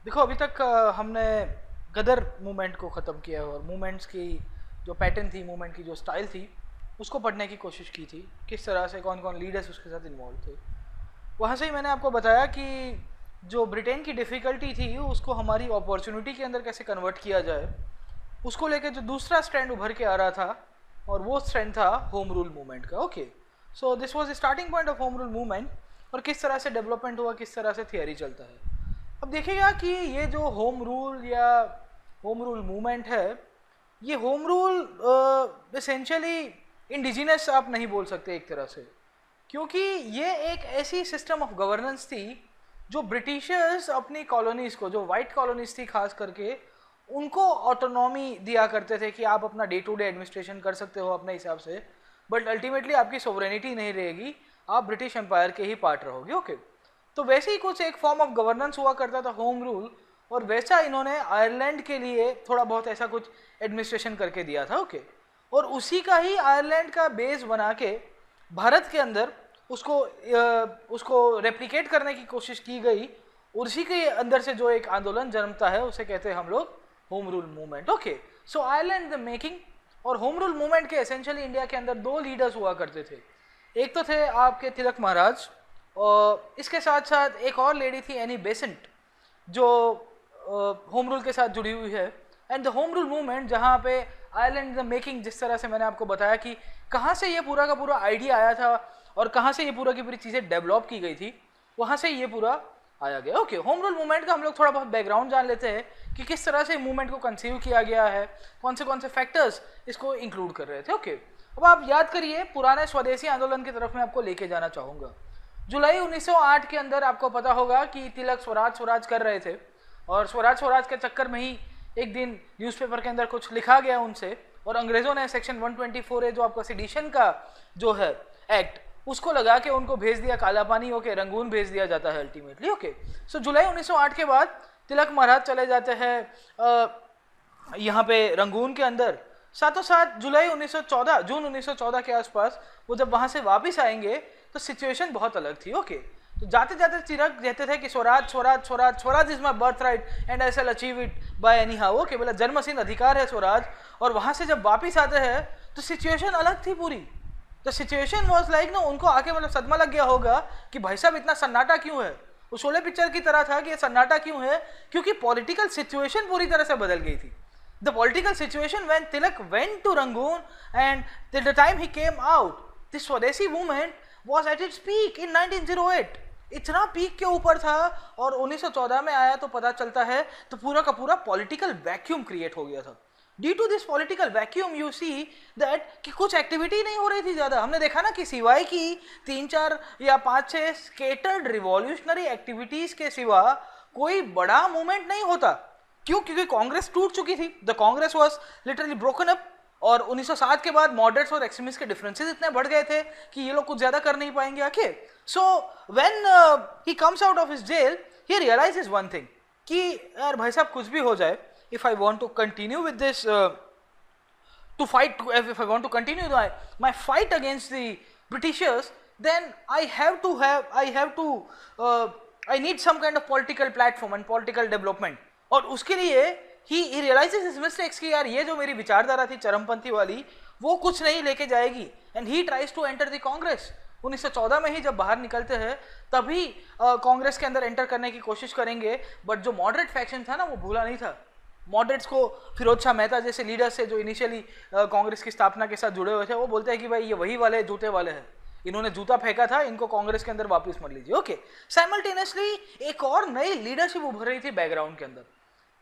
देखो अभी तक हमने गदर मूवमेंट को ख़त्म किया है और मूवमेंट्स की जो पैटर्न थी, मूवमेंट की जो स्टाइल थी, उसको पढ़ने की कोशिश की थी। किस तरह से कौन कौन लीडर्स उसके साथ इन्वॉल्व थे। वहाँ से ही मैंने आपको बताया कि जो ब्रिटेन की डिफ़िकल्टी थी उसको हमारी अपॉर्चुनिटी के अंदर कैसे कन्वर्ट किया जाए, उसको लेकर जो दूसरा स्ट्रैंड उभर के आ रहा था और वो स्ट्रैंड था होम रूल मूवमेंट का। Okay, so this was the starting point of home rule movement और किस तरह से डेवलपमेंट हुआ, किस तरह से थियरी चलता है। अब देखिएगा कि ये जो होम रूल या होम रूल मूवमेंट है, ये होम रूल एसेंशियली इंडिजिनस आप नहीं बोल सकते एक तरह से, क्योंकि ये एक ऐसी सिस्टम ऑफ गवर्नेंस थी जो ब्रिटिशर्स अपनी कॉलोनीज को, जो वाइट कॉलोनीज थी खास करके, उनको ऑटोनॉमी दिया करते थे कि आप अपना डे टू डे एडमिनिस्ट्रेशन कर सकते हो अपने हिसाब से, बट अल्टीमेटली आपकी सोवरेनिटी नहीं रहेगी, आप ब्रिटिश एम्पायर के ही पार्ट रहोगे। ओके, तो वैसे ही कुछ एक फॉर्म ऑफ गवर्नेंस हुआ करता था होम रूल, और वैसा इन्होंने आयरलैंड के लिए थोड़ा बहुत ऐसा कुछ एडमिनिस्ट्रेशन करके दिया था। ओके, और उसी का ही आयरलैंड का बेस बना के भारत के अंदर उसको रेप्लिकेट करने की कोशिश की गई। उसी के अंदर से जो एक आंदोलन जन्मता है उसे कहते हैं हम लोग home rule movement. Okay, so Ireland the making. और होम रूल मूवमेंट के एसेंशियली इंडिया के अंदर दो लीडर्स हुआ करते थे। एक तो थे आपके तिलक महाराज, और इसके साथ साथ एक और लेडी थी एनी बेसेंट, जो होम रूल के साथ जुड़ी हुई है। And the home rule movement, जहाँ पे आयरलैंड द मेकिंग, जिस तरह से मैंने आपको बताया कि कहाँ से ये पूरा का पूरा आइडिया आया था और कहाँ से ये पूरा की पूरी चीज़ें डेवलप की गई थी, वहाँ से ये पूरा आया गया। ओके, होम रूल मूवमेंट का हम लोग थोड़ा बहुत बैकग्राउंड जान लेते हैं कि किस तरह से मूवमेंट को कंसीव किया गया है, कौन से फैक्टर्स इसको इंक्लूड कर रहे थे। ओके, अब आप याद करिए, पुराने स्वदेशी आंदोलन की तरफ मैं आपको लेके जाना चाहूँगा। जुलाई 1908 के अंदर आपको पता होगा कि तिलक स्वराज स्वराज कर रहे थे, और स्वराज स्वराज के चक्कर में ही एक दिन न्यूज़पेपर के अंदर कुछ लिखा गया उनसे, और अंग्रेज़ों ने सेक्शन 124 जो आपका सेडिशन का जो है एक्ट, उसको लगा के उनको भेज दिया काला पानी। ओके, रंगून भेज दिया जाता है अल्टीमेटली। ओके, सो जुलाई 1908 के बाद तिलक महाराज चले जाते हैं यहाँ पे रंगून के अंदर। साथों साथ जुलाई 1914, जून 1914 के आसपास वो जब वहाँ से वापस आएंगे तो सिचुएशन बहुत अलग थी। ओके, तो जाते जाते तिलक कहते थे कि Swaraj Swaraj Swaraj Swaraj is my birthright and I shall achieve it by anyhow. Okay, बोला जन्मसिद्ध अधिकार है स्वराज। और वहाँ से जब वापस आते हैं तो सिचुएशन अलग थी पूरी। तो सिचुएशन वॉज लाइक ना, उनको आके मतलब सदमा लग गया होगा कि भाई साहब इतना सन्नाटा क्यों है। वो शोले पिक्चर की तरह था कि ये सन्नाटा क्यों है, क्योंकि पॉलिटिकल सिचुएशन पूरी तरह से बदल गई थी। The political situation when Tilak went to Rangoon and till the time he came out, this Swadeshi movement was at its peak in 1908. इतना पीक के ऊपर था, और 1914 में आया तो पता चलता है तो पूरा का पूरा पॉलिटिकल वैक्यूम क्रिएट हो गया था। Due to this political vacuum you see that कि कुछ एक्टिविटी नहीं हो रही थी ज़्यादा। हमने देखा ना कि सिवाय की 3-4 या 5-6 स्केटर्ड रिवॉल्यूशनरी एक्टिविटीज़ के सिवा कोई बड़ा मूवमेंट नहीं होता। क्यों? क्योंकि कांग्रेस टूट चुकी थी। The Congress was literally broken up, और 1907 के बाद मॉडरेट्स और एक्सट्रीमिस्ट के डिफरेंसेस इतने बढ़ गए थे कि ये लोग कुछ ज्यादा कर नहीं पाएंगे। Okay, so when he comes out of his jail, he realizes one thing कि यार भाई साहब कुछ भी हो जाए, if I want to continue with this to fight, if I want to continue my fight against the Britishers, then I need some kind of political platform and political development. और उसके लिए he realizes his mistakes कि यार ये जो मेरी विचारधारा थी चरमपंथी वाली, वो कुछ नहीं लेके जाएगी, and he tries to enter the Congress. 1914 में ही जब बाहर निकलते हैं तभी कांग्रेस के अंदर एंटर करने की कोशिश करेंगे, बट जो मॉडरेट फैक्शन था ना वो भूला नहीं था। मॉडरेट्स को फिरोज शाह मेहता जैसे लीडर्स से जो इनिशियली कांग्रेस की स्थापना के साथ जुड़े हुए थे, वो बोलते हैं कि भाई ये वही वाले जूते वाले हैं, इन्होंने जूता फेंका था, इनको कांग्रेस के अंदर वापस मत लीजिए। ओके, साइमल्टेनियसली एक और नई लीडरशिप उभर रही थी बैकग्राउंड के अंदर।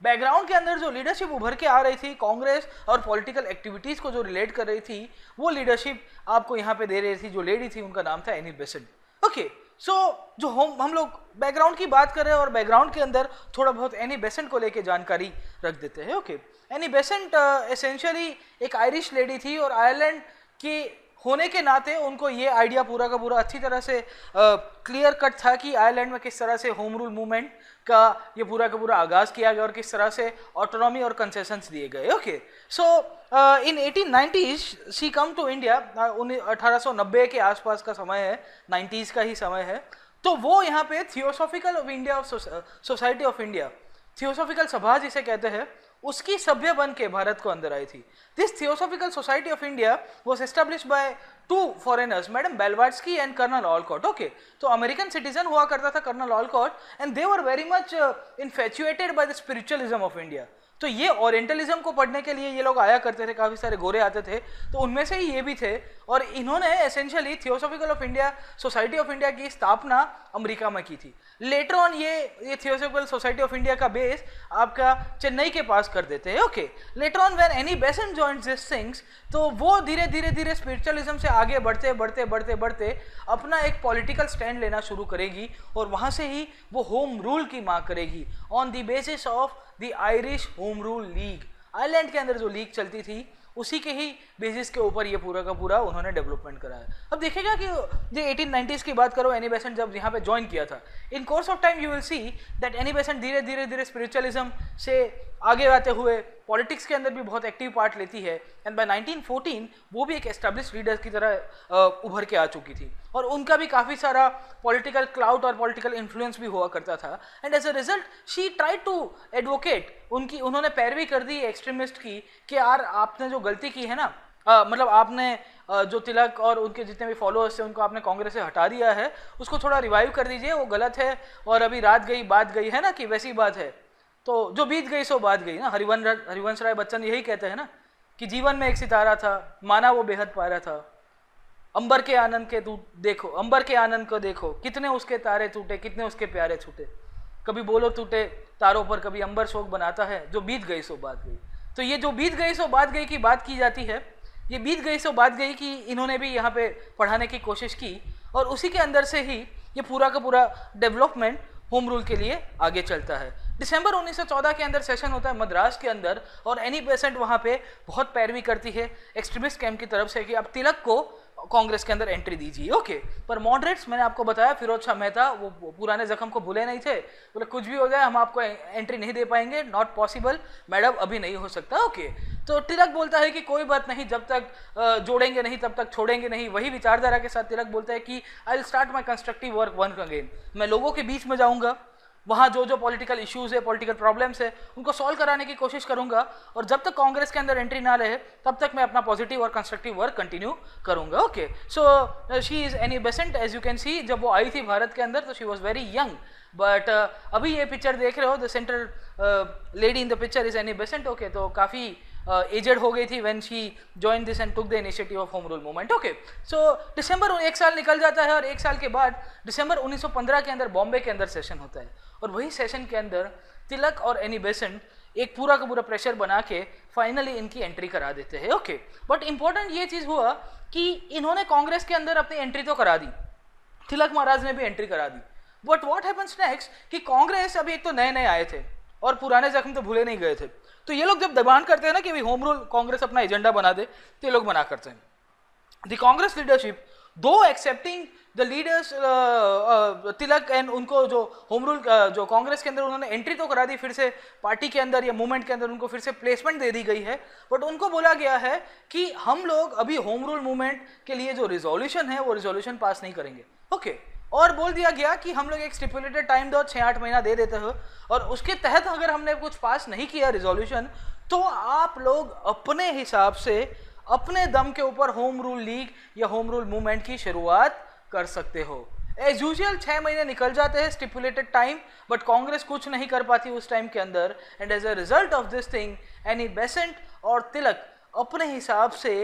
बैकग्राउंड के अंदर जो लीडरशिप उभर के आ रही थी कांग्रेस और पॉलिटिकल एक्टिविटीज़ को जो रिलेट कर रही थी, वो लीडरशिप आपको यहाँ पे दे रही थी। जो लेडी थी उनका नाम था एनी बेसेंट। ओके, सो जो हम लोग बैकग्राउंड की बात कर रहे हैं और बैकग्राउंड के अंदर थोड़ा बहुत एनी बेसेंट को लेके जानकारी रख देते हैं। ओके, एनी बेसेंट एसेंशियली एक आयरिश लेडी थी, और आयरलैंड की होने के नाते उनको ये आइडिया पूरा का पूरा अच्छी तरह से क्लियर कट था कि आयरलैंड में किस तरह से होम रूल मूवमेंट का ये पूरा का पूरा आगाज़ किया गया और किस तरह से ऑटोनॉमी और कंसेशंस दिए गए। Okay, so in 1890s she come to India. 1890 के आसपास का समय है, 90s का ही समय है। तो वो यहाँ पे theosophical of India, society of India, theosophical सभा जिसे कहते हैं, उसकी सभ्य बन के भारत को अंदर आई थी। This theosophical society of India was established by two foreigners, madam Blavatsky and colonel Olcott. Okay, तो अमेरिकन सिटीजन हुआ करता था colonel Olcott, and they were very much infatuated by the spiritualism of India. तो ये orientalism को पढ़ने के लिए ये लोग आया करते थे, काफ़ी सारे गोरे आते थे, तो उनमें से ही ये भी थे। और इन्होंने essentially theosophical of India society of India की स्थापना अमेरिका में की थी। लेटर ऑन ये थियोसॉफिकल सोसाइटी ऑफ इंडिया का बेस आपका चेन्नई के पास कर देते हैं। Okay, later on when Annie Besant joins this things, तो वो धीरे धीरे धीरे स्पिरिचुअलिज्म से आगे बढ़ते बढ़ते बढ़ते बढ़ते अपना एक पॉलिटिकल स्टैंड लेना शुरू करेगी, और वहाँ से ही वो होम रूल की मांग करेगी on the basis of the Irish home rule league. Ireland के अंदर जो लीग चलती थी उसी के ही बेसिस के ऊपर ये पूरा का पूरा उन्होंने डेवलपमेंट करा है। अब देखिएगा कि जो 1890s की बात करो, एनी बेसेंट जब यहाँ पे ज्वाइन किया था, in course of time you will see that Annie Besant धीरे धीरे धीरे स्पिरिचुअलिज्म से आगे आते हुए पॉलिटिक्स के अंदर भी बहुत एक्टिव पार्ट लेती है, एंड बाय 1914 वो भी एक एस्टेब्लिश्ड लीडर की तरह उभर के आ चुकी थी, और उनका भी काफ़ी सारा पॉलिटिकल क्लाउट और पॉलिटिकल इन्फ्लुएंस भी हुआ करता था। And as a result she try to advocate, उन्होंने पैरवी कर दी एक्सट्रीमिस्ट की कि यार आपने जो गलती की है ना, मतलब आपने जो तिलक और उनके जितने भी फॉलोअर्स थे उनको आपने कांग्रेस से हटा दिया है, उसको थोड़ा रिवाइव कर दीजिए, वो गलत है, और अभी रात गई बात गई है ना, कि वैसी बात है, तो जो बीत गई सो बात गई ना। हरिवंश राय बच्चन यही कहते हैं ना कि जीवन में एक सितारा था, माना वो बेहद प्यारा था, अंबर के आनंद के तू देखो, अंबर के आनंद को देखो, कितने उसके तारे टूटे, कितने उसके प्यारे छूटे, कभी बोलो टूटे तारों पर, कभी अंबर शोक बनाता है, जो बीत गई सो बात गई। तो ये जो बीत गई सो बात गई की बात की जाती है, ये बीत गई सो बात गई की इन्होंने भी यहाँ पे पढ़ाने की कोशिश की, और उसी के अंदर से ही ये पूरा का पूरा डेवलपमेंट होम रूल के लिए आगे चलता है। दिसंबर 1914 के अंदर सेशन होता है मद्रास के अंदर, और एनी बेसेंट वहाँ पे बहुत पैरवी करती है एक्सट्रीमिस्ट कैंप की तरफ से कि आप तिलक को कांग्रेस के अंदर एंट्री दीजिए। ओके, पर मॉडरेट्स, मैंने आपको बताया फिरोज शाह मेहता वो पुराने जख्म को भूले नहीं थे, बोले कुछ भी हो जाए हम आपको एंट्री नहीं दे पाएंगे, नॉट पॉसिबल मैडम, अभी नहीं हो सकता। ओके, तो तिलक बोलता है कि कोई बात नहीं, जब तक जोड़ेंगे नहीं तब तक छोड़ेंगे नहीं। वही विचारधारा के साथ तिलक बोलता है कि I will start my constructive work one again, मैं लोगों के बीच में जाऊँगा, वहाँ जो जो पॉलिटिकल इश्यूज़ है, पॉलिटिकल प्रॉब्लम्स है, उनको सॉल्व कराने की कोशिश करूँगा, और जब तक कांग्रेस के अंदर एंट्री ना रहे तब तक मैं अपना पॉजिटिव और कंस्ट्रक्टिव वर्क कंटिन्यू करूँगा। Okay, so she is Annie Besant, as you can see, जब वो आई थी भारत के अंदर तो she was very young, but अभी ये पिक्चर देख रहे हो, the central lady in the picture is Annie Besant. Okay, तो काफ़ी एजेड हो गई थी when she join this and took the initiative of home rule movement. Okay, so दिसंबर, एक साल निकल जाता है, और एक साल के बाद दिसंबर 1915 के अंदर बॉम्बे के अंदर सेशन होता है, और वही सेशन के अंदर तिलक और एनी बेसेंट एक पूरा का पूरा प्रेशर बना के फाइनली इनकी एंट्री करा देते हैं। ओके, बट इंपॉर्टेंट ये चीज़ हुआ कि इन्होंने कांग्रेस के अंदर अपनी एंट्री तो करा दी, तिलक महाराज ने भी एंट्री करा दी, बट व्हाट हैपेंस नेक्स्ट कि कांग्रेस अभी एक तो नए नए आए थे और पुराने जख्म तो भूले नहीं गए थे, तो ये लोग जब डिमांड करते हैं ना कि भाई होम रूल कांग्रेस अपना एजेंडा बना दे, तो ये लोग मना करते हैं। द कांग्रेस लीडरशिप दो accepting the leaders Tilak and उनको जो होम रूल जो कांग्रेस के अंदर उन्होंने एंट्री तो करा दी, फिर से पार्टी के अंदर या मूवमेंट के अंदर उनको फिर से प्लेसमेंट दे दी गई है, बट उनको बोला गया है कि हम लोग अभी होम रूल मूवमेंट के लिए जो रिजोल्यूशन है वो रिजोल्यूशन पास नहीं करेंगे। ओके, और बोल दिया गया कि हम लोग एक स्टिपुलेटेड टाइम दो, 6-8 महीना दे देते हो, और उसके तहत अगर हमने कुछ पास नहीं किया रिजोल्यूशन, तो आप लोग अपने हिसाब से अपने दम के ऊपर होम रूल लीग या होम रूल मूवमेंट की शुरुआत कर सकते हो। एज यूजुअल 6 महीने निकल जाते हैं स्टिपुलेटेड टाइम, बट कांग्रेस कुछ नहीं कर पाती उस टाइम के अंदर, and as a result of this thing Annie Besant और तिलक अपने हिसाब से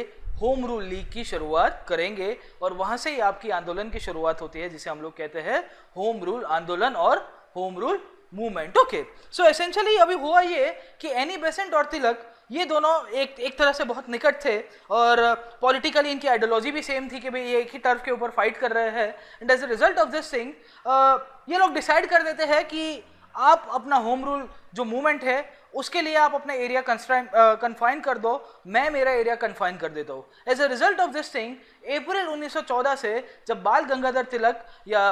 होम रूल लीग की शुरुआत करेंगे, और वहाँ से ही आपकी आंदोलन की शुरुआत होती है जिसे हम लोग कहते हैं होम रूल आंदोलन और home rule movement. Okay, so essentially अभी हुआ ये कि एनी बेसेंट और तिलक ये दोनों एक तरह से बहुत निकट थे, और पॉलिटिकली इनकी आइडियोलॉजी भी सेम थी कि भाई ये एक ही टर्फ के ऊपर फाइट कर रहे हैं, and as a result of this thing ये लोग डिसाइड कर देते हैं कि आप अपना होम रूल जो मूवमेंट है उसके लिए आप अपने एरिया कन्फाइन कर दो, मैं मेरा एरिया कन्फाइन कर देता हूँ। As a result of this thing April 1914 से जब बाल गंगाधर तिलक या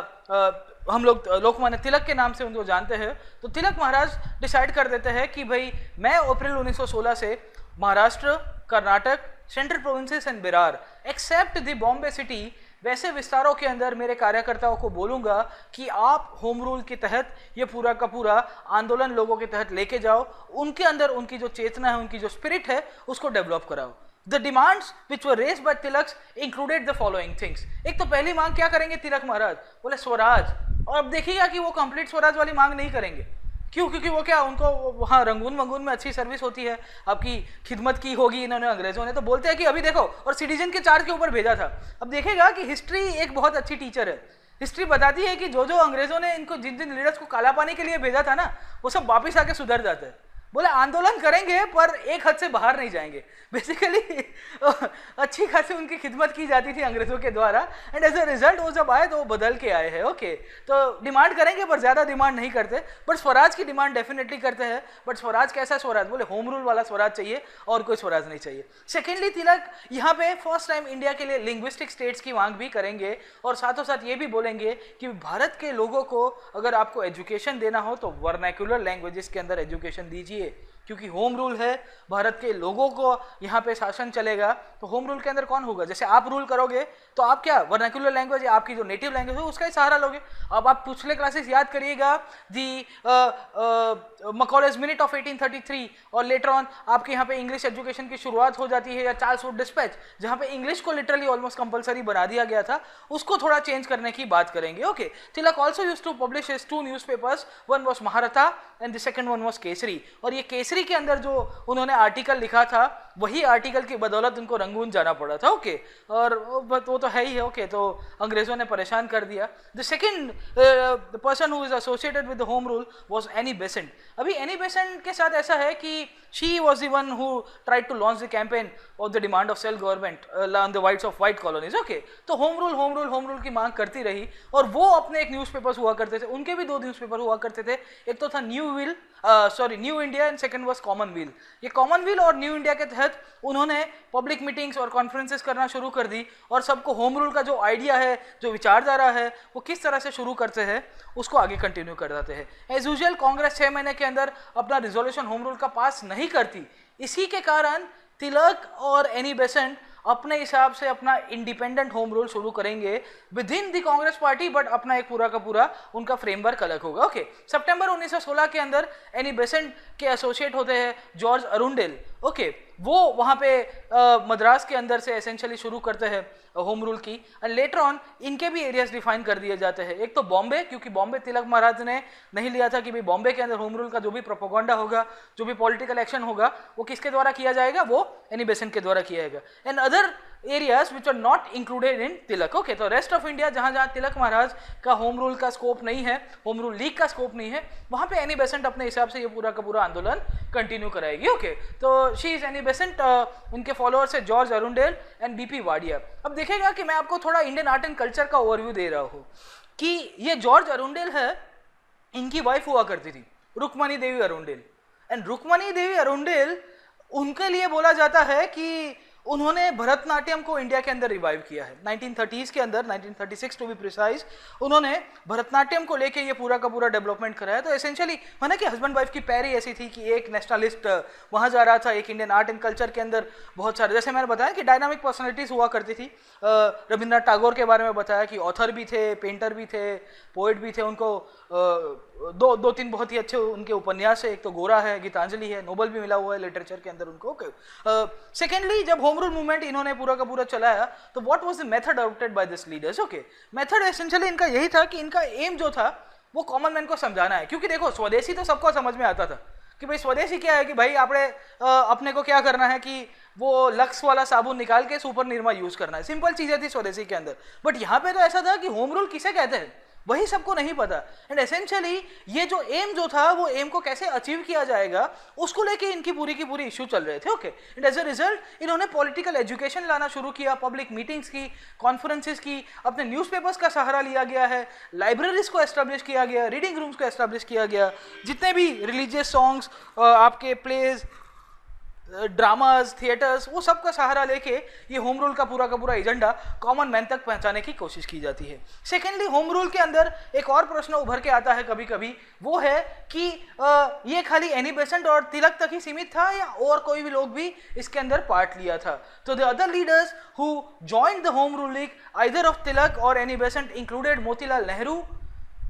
हम लोग लोकमान्य तिलक के नाम से उनको जानते हैं, तो तिलक महाराज डिसाइड कर देते हैं कि भाई मैं अप्रैल 1916 से Maharashtra, Karnataka, central provinces and बिरार एक्सेप्ट द बॉम्बे सिटी वैसे विस्तारों के अंदर मेरे कार्यकर्ताओं को बोलूँगा कि आप होम रूल के तहत ये पूरा का पूरा आंदोलन लोगों के तहत लेके जाओ, उनके अंदर उनकी जो चेतना है, उनकी जो स्पिरिट है, उसको डेवलप कराओ। The demands which were raised by Tilak included the following things। एक तो पहली मांग क्या करेंगे तिलक महाराज, बोले स्वराज। और अब देखिएगा कि वो कंप्लीट स्वराज वाली मांग नहीं करेंगे। क्यों? क्योंकि वो क्या, उनको वहाँ रंगून वंगून में अच्छी सर्विस होती है, आपकी खिदमत की होगी इन्होंने अंग्रेजों ने, तो बोलते हैं कि अभी देखो, और सिटीजन के चार्ज के ऊपर भेजा था। अब देखेगा कि हिस्ट्री एक बहुत अच्छी टीचर है। हिस्ट्री बताती है कि जो जो अंग्रेजों ने इनको जिन जिन लीडर्स को काला पानी के लिए भेजा था ना, वो सब वापिस आके सुधर जाते हैं। बोले आंदोलन करेंगे पर एक हद से बाहर नहीं जाएंगे। बेसिकली अच्छी खासी उनकी खिदमत की जाती थी अंग्रेजों के द्वारा, एंड एज ए रिजल्ट वो जब आए तो वो बदल के आए हैं। ओके, तो डिमांड करेंगे पर ज़्यादा डिमांड नहीं करते, बट स्वराज की डिमांड डेफिनेटली करते हैं। बट स्वराज कैसा स्वराज? बोले होम रूल वाला स्वराज चाहिए और कोई स्वराज नहीं चाहिए। सेकेंडली तिलक यहाँ पे फर्स्ट टाइम इंडिया के लिए लिंग्विस्टिक स्टेट्स की मांग भी करेंगे, और साथों साथ ये भी बोलेंगे कि भारत के लोगों को अगर आपको एजुकेशन देना हो तो वर्नैक्युलर लैंग्वेजेस के अंदर एजुकेशन दीजिए, क्योंकि होम रूल है, भारत के लोगों को यहाँ पे शासन चलेगा। तो होम रूल के अंदर कौन होगा? जैसे आप रूल करोगे तो आप क्या वर्नैक्युलर लैंग्वेज या आपकी जो नेटिव लैंग्वेज है उसका ही सहारा लोगे। अब आप पिछले क्लासेस याद करिएगा, दी मकॉलेज मिनट ऑफ 1833, और लेटर ऑन आपके यहाँ पे इंग्लिश एजुकेशन की शुरुआत हो जाती है, या चार्ल्स वुड डिस्पैच जहाँ पे इंग्लिश को लिटरली ऑलमोस्ट कंपलसरी बना दिया गया था, उसको थोड़ा चेंज करने की बात करेंगे। Okay, Tilak also used to publish his 2 newspapers, one was Mahratta and the second one was Kesari. और ये केसरी के अंदर जो उन्होंने आर्टिकल लिखा था, वही आर्टिकल की बदौलत उनको रंगून जाना पड़ा था। ओके, और वो तो है ही है। ओके, तो अंग्रेजों ने परेशान कर दिया। The second person who is associated with the home rule was Annie Besant. अभी एनी बेसेंट के साथ ऐसा है कि she was the one who tried to launch the campaign of the demand of self government on the whites of white colonies. Okay, तो home rule home rule home rule की मांग करती रही, और वो अपने एक न्यूज़पेपर्स हुआ करते थे, उनके भी 2 न्यूज़पेपर हुआ करते थे। एक तो था new India and second was Commonwealth. ये कॉमनवेल्थ और न्यू इंडिया के तहत उन्होंने पब्लिक मीटिंग्स और कॉन्फ्रेंसेस करना शुरू कर दी, और सबको होम रूल का जो आइडिया है, जो विचारधारा है, वो किस तरह से शुरू करते हैं उसको आगे कंटिन्यू कर देते हैं। एज यूजुअल कांग्रेस 6 महीने के अंदर अपना रिजोल्यूशन होम रूल का पास नहीं करती। इसी के कारण तिलक और एनी बेसेंट अपने हिसाब से अपना इंडिपेंडेंट होम रूल शुरू करेंगे with in the Congress party, but अपना एक पूरा का पूरा उनका फ्रेमवर्क अलग होगा। ओके, सितंबर 1916 के अंदर एनी बेसेंट के एसोसिएट होते हैं जॉर्ज अरुंडेल। ओके, वो वहाँ पे मद्रास के अंदर से एसेंशियली शुरू करते हैं होम रूल की, एंड लेटर ऑन इनके भी एरियाज डिफाइन कर दिए जाते हैं। एक तो बॉम्बे, क्योंकि बॉम्बे तिलक महाराज ने नहीं लिया था कि भाई बॉम्बे के अंदर होम रूल का जो भी प्रोपोगंडा होगा, जो भी पॉलिटिकल एक्शन होगा, वो किसके द्वारा किया जाएगा? वो एनी बेसेंट के द्वारा किया जाएगा। And other areas which are not included in Tilak. Okay, तो रेस्ट ऑफ इंडिया जहाँ जहाँ तिलक महाराज का होम रूल का स्कोप नहीं है, होम रूल लीग का स्कोप नहीं है, वहाँ पे एनी बेसेंट अपने हिसाब से ये पूरा का पूरा आंदोलन कंटिन्यू कराएगी। ओके, तो शी इज एनी बेसेंट, उनके फॉलोअर्स है George Arundale and BP Wadia. अब देखेगा कि मैं आपको थोड़ा इंडियन आर्ट एंड कल्चर का ओवरव्यू दे रहा हूँ कि ये जॉर्ज अरुंडेल है, इनकी वाइफ हुआ करती थी Rukmini Devi Arundale, and Rukmini Devi Arundale उनके लिए बोला जाता है कि उन्होंने भरतनाट्यम को इंडिया के अंदर रिवाइव किया है 1930s के अंदर, 1936 टू बी प्रिसाइज। उन्होंने भरतनाट्यम को लेके ये पूरा का पूरा डेवलपमेंट कराया। तो एसेंशियली माना कि हस्बैंड वाइफ की पैर ही ऐसी थी कि एक नेशनलिस्ट वहाँ जा रहा था, एक इंडियन आर्ट एंड कल्चर के अंदर बहुत सारे, जैसे मैंने बताया कि डायनामिक पर्सनैलिटीज हुआ करती थी। रविंद्रनाथ टैगोर के बारे में बताया कि ऑथर भी थे, पेंटर भी थे, पोएट भी थे। उनको दो तीन बहुत ही अच्छे उनके उपन्यास है, एक तो गोरा है, गीतांजलि है, नोबल भी मिला हुआ है लिटरेचर के अंदर उनको। सेकेंडली जब होम रूल मूवमेंट इन्होंने पूरा का पूरा चलाया, तो what was the method adopted by this leaders? Okay, method essentially इनका यही था कि इनका एम जो था वो कॉमन मैन को समझाना है। क्योंकि देखो स्वदेशी तो सबको समझ में आता था कि भाई स्वदेशी क्या है, कि भाई अपने को क्या करना है कि वो लक्स वाला साबुन निकाल के सुपर निर्मा यूज करना है, सिंपल चीजें थी स्वदेशी के अंदर। बट यहाँ पे तो ऐसा था कि होम रूल किसे कहते हैं वही सबको नहीं पता, एंड एसेंशियली ये जो एम जो था वो एम को कैसे अचीव किया जाएगा उसको लेके इनकी पूरी की पूरी इशू चल रहे थे। Okay, and as a result इन्होंने पॉलिटिकल एजुकेशन लाना शुरू किया, पब्लिक मीटिंग्स की, कॉन्फ्रेंसेस की, अपने न्यूज़पेपर्स का सहारा लिया गया है, लाइब्रेरीज को एस्टेब्लिश किया गया, रीडिंग रूम्स को एस्टेब्लिश किया गया, जितने भी रिलीजियस सॉन्ग्स, आपके प्लेज, ड्रामाज, थिएटर्स, वो सब का सहारा लेके ये होम रूल का पूरा एजेंडा कॉमन मैन तक पहुंचाने की कोशिश की जाती है। सेकेंडली, होम रूल के अंदर एक और प्रश्न उभर के आता है कभी कभी, वो है कि ये खाली एनी बेसेंट और तिलक तक ही सीमित था या और कोई भी लोग भी इसके अंदर पार्ट लिया था। तो the other leaders who joined the home rule league either of Tilak और Annie Besant included Motilal Nehru,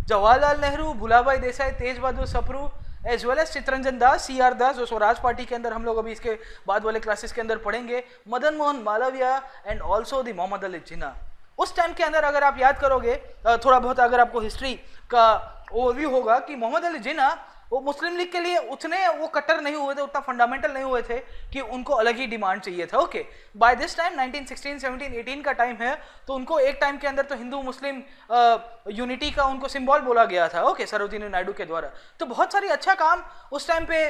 Jawaharlal Nehru, Bhulabhai Desai, Tej Bahadur Sapru, as well as Chittaranjan Das, CR Das जो स्वराज पार्टी के अंदर हम लोग अभी इसके बाद वाले क्लासेस के अंदर पढ़ेंगे, Madan Mohan Malaviya and also the Mohammad Ali Jinnah. उस टाइम के अंदर अगर आप याद करोगे थोड़ा बहुत, अगर आपको हिस्ट्री का ओवरव्यू होगा कि मोहम्मद अली जिन्ना वो मुस्लिम लीग के लिए उतने वो कट्टर नहीं हुए थे, उतना फंडामेंटल नहीं हुए थे कि उनको अलग ही डिमांड चाहिए था। ओके, बाय दिस टाइम 1916, 17, 18 का टाइम है, तो उनको एक टाइम के अंदर तो हिंदू मुस्लिम यूनिटी का उनको सिंबल बोला गया था, ओके, सरोजिनी नायडू के द्वारा। तो बहुत सारी अच्छा काम उस टाइम पे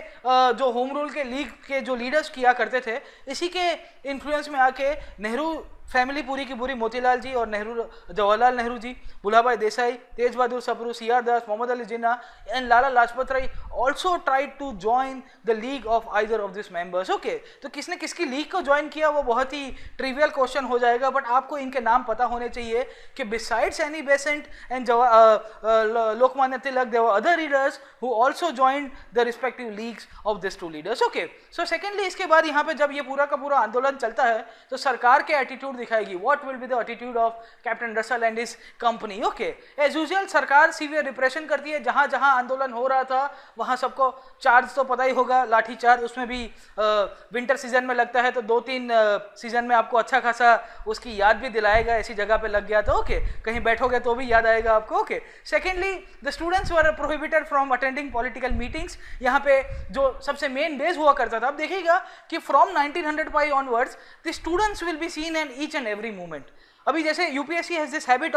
जो होम रूल के लीग के जो लीडर्स किया करते थे, इसी के इन्फ्लुएंस में आके नेहरू फैमिली पूरी की पूरी, मोतीलाल जी और Nehru, Jawaharlal Nehru ji, Bhulabhai Desai, Tej Bahadur Sapru, CR Das, Mohammad Ali Jinnah and Lala Lajpat Rai also tried to join the league of either of this members. Okay, तो किसने किसकी लीग को ज्वाइन किया वो बहुत ही ट्रिवियल क्वेश्चन हो जाएगा, बट आपको इनके नाम पता होने चाहिए कि besides Annie Besant and Lokmanya Tilak, there were other leaders who also joined the respective leagues of this two leaders. Okay, so secondly, इसके बाद यहाँ पे जब ये पूरा का पूरा आंदोलन चलता है तो सरकार के एटीट्यूड दिखाएगी, what will be the attitude of captain Russell and his company. Okay, as usual सरकार सीवियर रिप्रेशन करती है, जहां जहां आंदोलन हो रहा था वहां सबको चार्ज तो पता ही होगा, लाठी चार्ज, उसमें भी विंटर सीजन में लगता है तो 2-3 सीजन में आपको अच्छा खासा उसकी याद भी दिलाएगा, ऐसी जगह पे लग गया तो ओके, कहीं बैठोगे तो भी याद आएगा आपको। Okay, secondly, the students were prohibited from attending political meetings. यहाँ पे जो सबसे मेन बेस हुआ करता था, अब देखिएगा कि from 1905 onwards the students will be seen in each and every movement. अभी जैसे UPSC has this habit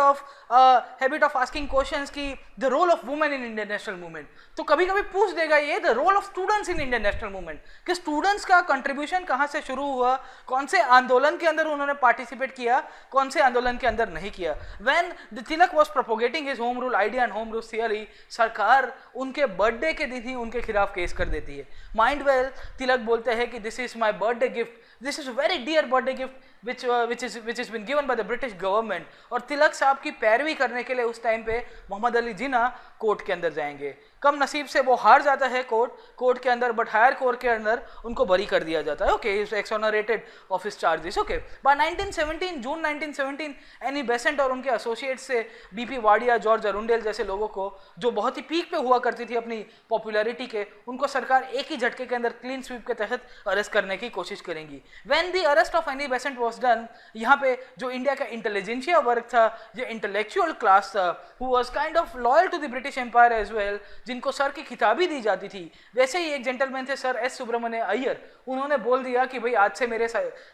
of asking questions की the role of women in Indian national movement, तो कभी कभी पूछ देगा ये the role of students in Indian national movement, कि स्टूडेंट्स का कंट्रीब्यूशन कहाँ से शुरू हुआ, कौन से आंदोलन के अंदर उन्होंने पार्टिसिपेट किया, कौन से आंदोलन के अंदर नहीं किया। When the Tilak was propagating his home rule idea and home rule theory, सरकार उनके बर्थडे के दिन ही उनके खिलाफ केस कर देती है। माइंड वेल, तिलक बोलते हैं कि this is my birthday gift, this is very dear birthday gift which is been given by the British government। और तिलक साहब की पैरवी करने के लिए उस टाइम पे मोहम्मद अली जिन्ना कोर्ट के अंदर जाएंगे। कम नसीब से वो हार जाता है कोर्ट के अंदर, बट हायर कोर्ट के अंदर उनको बरी कर दिया जाता है। Okay, is exonerated of his charges. Okay, by 1917, June 1917, Annie Besant और उनके एसोसिएट्स से BP वाडिया, जॉर्ज अरुंडेल जैसे लोगों को, जो बहुत ही पीक पे हुआ करती थी अपनी पॉपुलैरिटी के, उनको सरकार एक ही झटके के अंदर क्लीन स्वीप के तहत अरेस्ट करने की कोशिश करेंगी। When the arrest of Annie Besant was done, यहाँ पे जो इंडिया का इंटेलिजेंशिया वर्ग था, जो इंटेलेक्चुअल क्लास था, who was kind of loyal to the British Empire as well, जिनको सर की खिताबी दी जाती थी, वैसे ही एक जेंटलमैन थे सर S सुब्रमण्य अय्यर, उन्होंने बोल दिया कि भाई आज से मेरे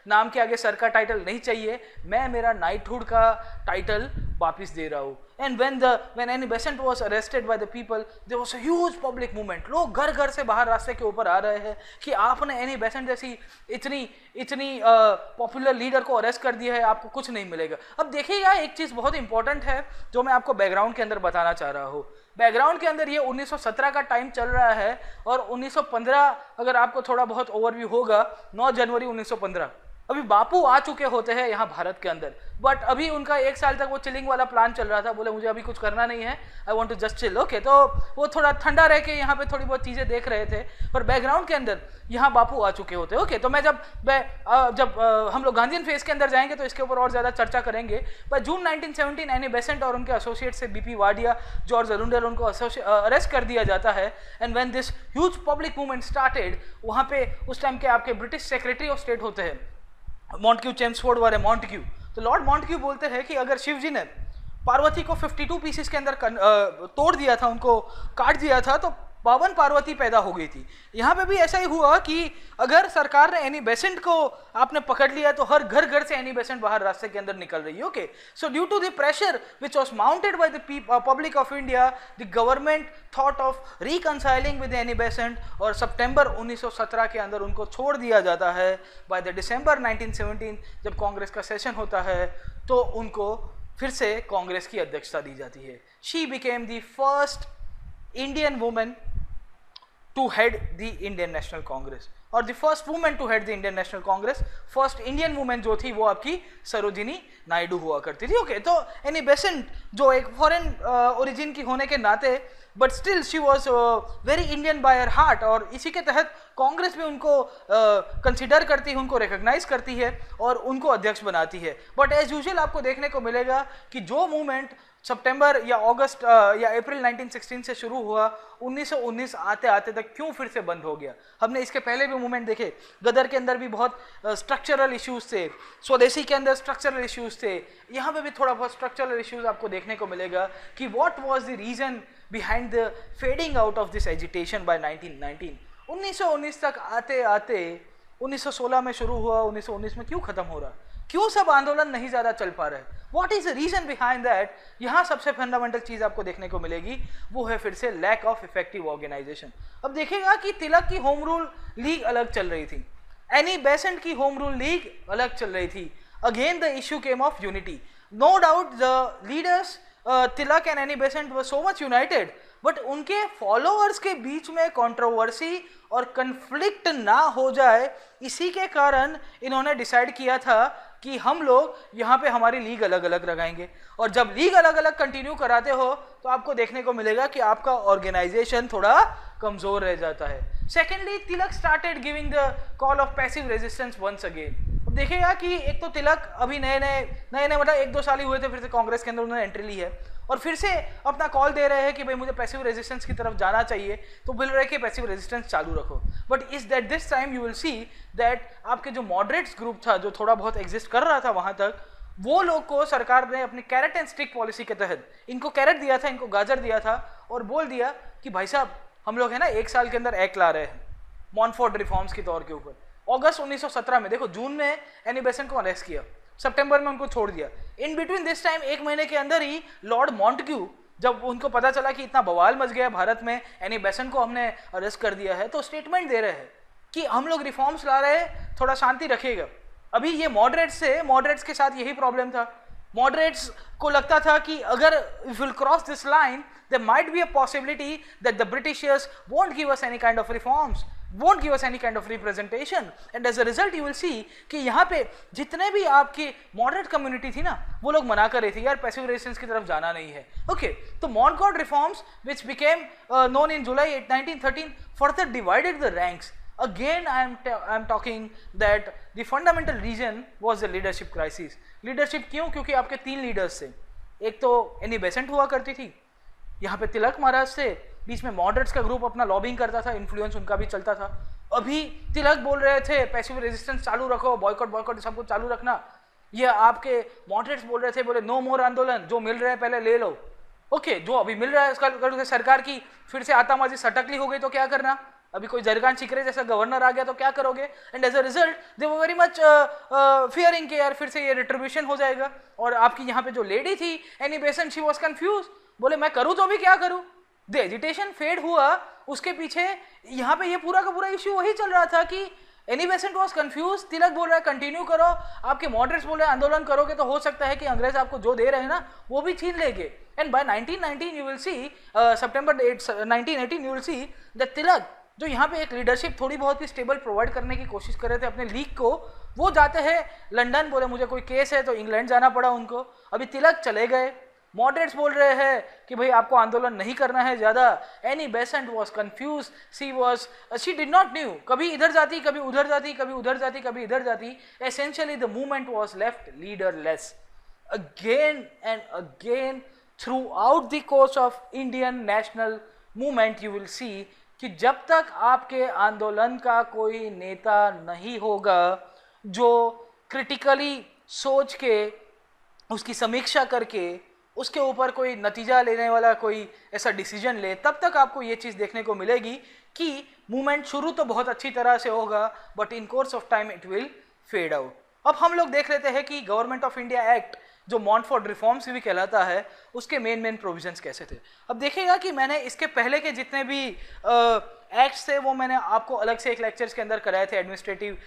नाम के आगे सर का टाइटल नहीं चाहिए, मैं मेरा नाइटहुड का टाइटल वापिस दे रहा हूँ। And when Annie Besant was arrested by the people, there was a huge public movement। लोग घर घर से बाहर रास्ते के ऊपर आ रहे हैं कि आपने एनी बेसेंट जैसी इतनी पॉपुलर लीडर को अरेस्ट कर दिया है, आपको कुछ नहीं मिलेगा। अब देखिएगा, एक चीज़ बहुत इंपॉर्टेंट है जो मैं आपको बैकग्राउंड के अंदर बताना चाह रहा हूँ। बैकग्राउंड के अंदर ये 1917 का टाइम चल रहा है और 1915 अगर आपको थोड़ा बहुत ओवरव्यू होगा, 9 जनवरी 1915 अभी बापू आ चुके होते हैं यहाँ भारत के अंदर, बट अभी उनका 1 साल तक वो चिलिंग वाला प्लान चल रहा था, बोले मुझे अभी कुछ करना नहीं है, I want to just chill. Okay, तो वो थोड़ा ठंडा रह के यहाँ पे थोड़ी बहुत चीज़ें देख रहे थे, पर बैकग्राउंड के अंदर यहाँ बापू आ चुके होते। ओके, तो मैं जब हम लोग गांधीयन फेज के अंदर जाएंगे तो इसके ऊपर और ज़्यादा चर्चा करेंगे। पर जून 1917 एनी बेसेंट और उनके एसोसिएट से BP वाडिया, जॉर्ज अरुंडेल, उनको अरेस्ट कर दिया जाता है। And when this huge public movement started, वहाँ पे उस टाइम के आपके ब्रिटिश सेक्रेटरी ऑफ स्टेट होते हैं मॉन्टक्यू, चेम्सफोर्ड वाले मॉन्टक्यू, तो लॉर्ड मॉन्टक्यू बोलते हैं कि अगर शिव जी ने पार्वती को 52 पीसेस के अंदर तोड़ दिया था, उनको काट दिया था, तो 52 पार्वती पैदा हो गई थी। यहाँ पे भी ऐसा ही हुआ कि अगर सरकार ने एनी बेसेंट को आपने पकड़ लिया तो हर घर से एनी बेसेंट बाहर रास्ते के अंदर निकल रही है। Okay, so due to the pressure which was mounted by the public of India, the government thought of reconciling with Annie Besant, और सितंबर 1917 के अंदर उनको छोड़ दिया जाता है। बाय द दिसंबर 1917 जब कांग्रेस का सेशन होता है तो उनको फिर से कांग्रेस की अध्यक्षता दी जाती है। She became the first Indian women to head the Indian National Congress, और the first woman to head the Indian National Congress, first Indian woman जो थी वो आपकी सरोजिनी नायडू हुआ करती थी। ओके, तो एनी बेसेंट जो एक फॉरेन ओरिजिन की होने के नाते but still she was very Indian bye her heart, और इसी के तहत कांग्रेस भी उनको कंसिडर करती है, उनको रिकॉग्नाइज करती है और उनको अध्यक्ष बनाती है। बट एज यूजुअल आपको देखने को मिलेगा कि जो मूवमेंट सितंबर या अगस्त या अप्रैल 1916 से शुरू हुआ, 1919 आते आते तक क्यों फिर से बंद हो गया। हमने इसके पहले भी मूवमेंट देखे, गदर के अंदर भी बहुत स्ट्रक्चरल इश्यूज थे, स्वदेशी के अंदर स्ट्रक्चरल इश्यूज थे, यहाँ पे भी थोड़ा बहुत स्ट्रक्चरल इश्यूज आपको देखने को मिलेगा कि what was the reason behind the fading out of this agitation by 1919। 1919 तक आते आते 1916 में शुरू हुआ, 1919 में क्यों खत्म हो रहा, क्यों सब आंदोलन नहीं ज्यादा चल पा रहे, what is the reason behind that. यहाँ सबसे फंडामेंटल चीज आपको देखने को मिलेगी वो है फिर से लैक ऑफ इफेक्टिव ऑर्गेनाइजेशन। अब देखिएगा कि तिलक की होम रूल लीग अलग चल रही थी, एनी बेसेंट की होम रूल लीग अलग चल रही थी। Again the issue came of unity, no doubt the leaders Tilak and Annie Besant were so much united, but उनके फॉलोअर्स के बीच में कंट्रोवर्सी और कन्फ्लिक्ट ना हो जाए, इसी के कारण इन्होंने डिसाइड किया था कि हम लोग यहाँ पे हमारी लीग अलग अलग लगाएंगे। और जब लीग अलग अलग कंटिन्यू कराते हो तो आपको देखने को मिलेगा कि आपका ऑर्गेनाइजेशन थोड़ा कमजोर रह जाता है। Secondly, Tilak started giving the call of passive resistance once again. अब देखिएगा कि एक तो तिलक अभी नए मतलब 1-2 साल ही हुए थे, फिर से कांग्रेस के अंदर उन्होंने एंट्री ली है और फिर से अपना कॉल दे रहे हैं कि भाई मुझे पैसिव रेजिस्टेंस की तरफ जाना चाहिए, तो बोल रहे हैं कि पैसिव रेजिस्टेंस चालू रखो। But is that this time you will see that आपके जो मॉडरेट्स ग्रुप था, जो थोड़ा बहुत एग्जिस्ट कर रहा था वहां तक, वो लोग को सरकार ने अपनी कैरेट एंड स्टिक पॉलिसी के तहत इनको कैरेट दिया था, इनको गाजर दिया था और बोल दिया कि भाई साहब हम लोग है ना 1 साल के अंदर एक्ट ला रहे हैं मॉनफोर्ड रिफॉर्म्स के तौर के ऊपर। अगस्त 1917 में देखो, जून में एनी बेसेंट को अरेस्ट किया, सितंबर में उनको छोड़ दिया। इन बिटवीन दिस टाइम 1 महीने के अंदर ही लॉर्ड मॉन्टग्यू, जब उनको पता चला कि इतना बवाल मच गया भारत में, एनी बेसेंट को हमने अरेस्ट कर दिया है, तो स्टेटमेंट दे रहे हैं कि हम लोग रिफॉर्म्स ला रहे हैं, थोड़ा शांति रखिएगा। अभी ये मॉडरेट्स के साथ यही प्रॉब्लम था। मॉडरेट्स को लगता था कि अगर if will cross this line there might be a possibility that the Britishers won't give us any kind of reforms, won't give us any kind of representation, and as a result you will see कि यहाँ पे जितने भी आपकी moderate community थी ना, वो लोग मना कर रही थी यार पैसिव रेजिस्टेंस की तरफ जाना नहीं है। ओके, तो मॉनकॉट reforms which became known in July 1913 further divided the ranks. Again I am talking that the fundamental reason was the leadership crisis. Leadership क्यों? क्योंकि आपके 3 लीडर्स थे, एक तो एनी बेसेंट हुआ करती थी, यहाँ पे तिलक महाराज थे, बीच में मॉडरेट्स का ग्रुप अपना लॉबिंग करता था, इन्फ्लुएंस उनका भी चलता था। अभी तिलक बोल रहे थे पैसिव रेजिस्टेंस चालू रखो, बॉयकॉट सब कुछ चालू रखना, ये आपके मॉडरेट्स बोल रहे थे, बोले नो मोर आंदोलन, जो मिल रहा है पहले ले लो। ओके, जो अभी मिल रहा है उसका सरकार की फिर से आतामाजी सटकली हो गई तो क्या करना, अभी कोई जरगान शिकरे जैसा गवर्नर आ गया तो क्या करोगे। And as a result they were very much fearing कि यार फिर से ये रिट्रीब्यूशन हो जाएगा। और आपकी यहाँ पे जो लेडी थी Annie Besant, she was confuse, बोले मैं करूँ तो भी क्या करूँ। द एजिटेशन फेड हुआ, उसके पीछे यहाँ पे ये पूरा का पूरा इश्यू वही चल रहा था कि एनी बेसेंट वाज कंफ्यूज, तिलक बोल रहा है कंटिन्यू करो, आपके मॉडरेट्स बोल रहे हैं आंदोलन करोगे तो हो सकता है कि अंग्रेज आपको जो दे रहे हैं ना वो भी छीन लेंगे। And by 1919 you will see, September 1918 you will see that Tilak जो यहाँ पे एक लीडरशिप थोड़ी बहुत भी स्टेबल प्रोवाइड करने की कोशिश कर रहे थे अपने लीग को, वो जाते हैं लंदन, बोले मुझे कोई केस है तो इंग्लैंड जाना पड़ा उनको। अभी तिलक चले गए, मॉडरेट्स बोल रहे हैं कि भाई आपको आंदोलन नहीं करना है ज्यादा। Any Besant was confuse, she did not new, कभी इधर जाती कभी उधर जाती, कभी उधर जाती कभी इधर जाती। Essentially the movement was left leaderless. Again and again through out the course of Indian national movement you will सी कि जब तक आपके आंदोलन का कोई नेता नहीं होगा जो क्रिटिकली सोच के, उसकी समीक्षा करके उसके ऊपर कोई नतीजा लेने वाला कोई ऐसा डिसीजन ले, तब तक आपको ये चीज़ देखने को मिलेगी कि मूवमेंट शुरू तो बहुत अच्छी तरह से होगा but in course of time it will fade out. अब हम लोग देख लेते हैं कि गवर्नमेंट ऑफ इंडिया एक्ट जो मॉनफोर्ड रिफॉर्म्स भी कहलाता है, उसके मेन प्रोविजंस कैसे थे। अब देखिएगा कि मैंने इसके पहले के जितने भी एक्ट्स थे वो मैंने आपको अलग से एक लेक्चर्स के अंदर कराए थे। एडमिनिस्ट्रेटिव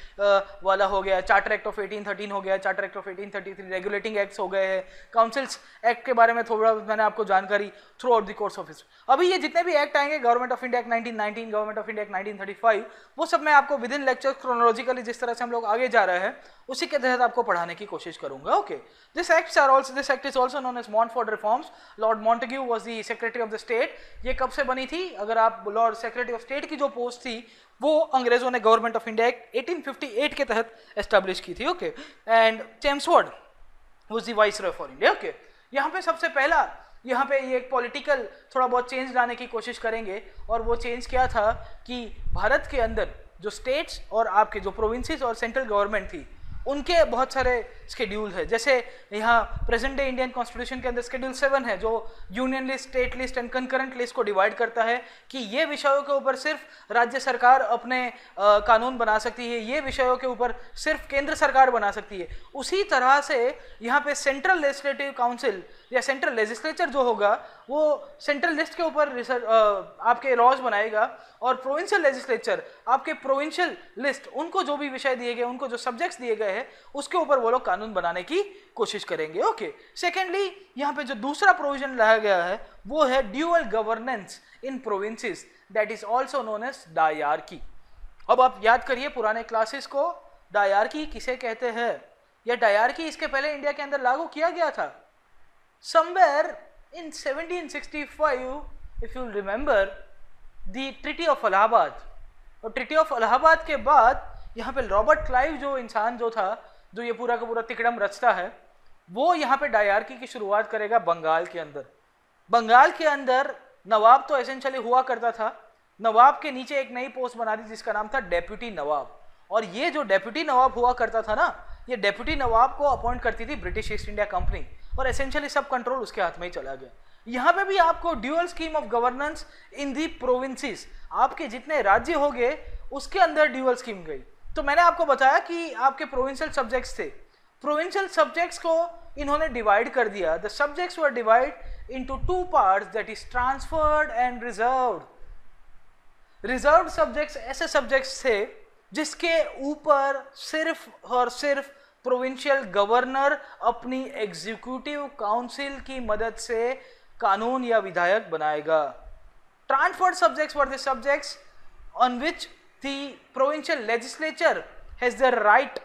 वाला हो गया, चार्टर एक्ट ऑफ 1813 हो गया, charter act of 1833, regulating acts हो गए हैं, काउंसिल्स एक्ट के बारे में थोड़ा मैंने आपको जानकारी through out the course of history. अभी ये जितने भी एक्ट आएंगे, government of India act 1919, Government of India act 1935, वो सब मैं आपको विद इन लेक्चर क्रोनोलॉजिकली जिस तरह से हम लोग आगे जा रहे हैं उसी के तहत आपको पढ़ाने की कोशिश करूंगा। Okay, this act is also known as Montford reforms. Lord Montagu was the secretary of the state. ये कब से बनी थी? अगर आप लॉर्ड सेक्रेटरी ऑफ स्टेट की जो पोस्ट थी वो अंग्रेजों ने गवर्नमेंट ऑफ इंडिया एक्ट 1858 के तहत एस्टैब्लिश की थी। Okay, and Chelmsford was the viceroy for India. Okay, यहाँ पे सबसे पहला यहाँ पे ये एक पॉलिटिकल थोड़ा बहुत चेंज लाने की कोशिश करेंगे, और वो चेंज क्या था कि भारत के अंदर जो स्टेट्स और आपके जो प्रोविंसेस और सेंट्रल गवर्नमेंट थी उनके बहुत सारे शेड्यूल है। जैसे यहाँ प्रेजेंट डे इंडियन कॉन्स्टिट्यूशन के अंदर शेड्यूल 7 है जो union list, state list and concurrent list को डिवाइड करता है कि ये विषयों के ऊपर सिर्फ राज्य सरकार अपने कानून बना सकती है, ये विषयों के ऊपर सिर्फ केंद्र सरकार बना सकती है। उसी तरह से यहाँ पे सेंट्रल लेजिस्लेटिव काउंसिल या सेंट्रल लेजिस्लेचर जो होगा वो सेंट्रल लिस्ट के ऊपर आपके लॉज बनाएगा, और प्रोविंशियल लेजिस्लेचर आपके प्रोविंशियल लिस्ट, उनको जो भी विषय दिए गए, उनको जो सब्जेक्ट्स दिए गए हैं उसके ऊपर वो लोग कानून बनाने की कोशिश करेंगे। ओके, सेकेंडली यहाँ पे जो दूसरा प्रोविजन लाया गया है वो है dual governance in provinces, that is also known as diarchy. अब आप याद करिए पुराने क्लासेस को, डायरकी किसे कहते हैं, या डायरकी इसके पहले इंडिया के अंदर लागू किया गया था somewhere in 1765 if you remember the Treaty of Allahabad। और ट्रिटी ऑफ इलाहाबाद के बाद यहाँ पे रॉबर्ट क्लाइव जो इंसान जो था, जो ये पूरा का पूरा तिकड़म रचता है, वो यहाँ पे डायरकी की शुरुआत करेगा बंगाल के अंदर। बंगाल के अंदर नवाब तो एसेंशियली हुआ करता था, नवाब के नीचे एक नई पोस्ट बना दी जिसका नाम था डेप्यूटी नवाब, और ये जो डेप्यूटी नवाब हुआ करता था ना, ये डेप्यूटी नवाब को अपॉइंट करती थी ब्रिटिश ईस्ट इंडिया कंपनी, और एसेंशियली सब कंट्रोल उसके हाथ में ही चला गया। यहाँ पे भी आपको dual scheme of governance in the provinces, आपके जितने राज्य हो गए उसके अंदर ड्यूअल स्कीम गई। तो मैंने आपको बताया कि आपके प्रोविंशियल सब्जेक्ट्स थे, प्रोविंशियल सब्जेक्ट्स को इन्होंने डिवाइड कर दिया। The subjects were divide into two parts, that is transferred and reserved. Reserved subjects ऐसे सब्जेक्ट्स थे जिसके ऊपर सिर्फ और सिर्फ प्रोविंशियल गवर्नर अपनी एग्जीक्यूटिव काउंसिल की मदद से कानून या विधायक बनाएगा। Transferred subjects were the subjects on which the provincial legislature has the right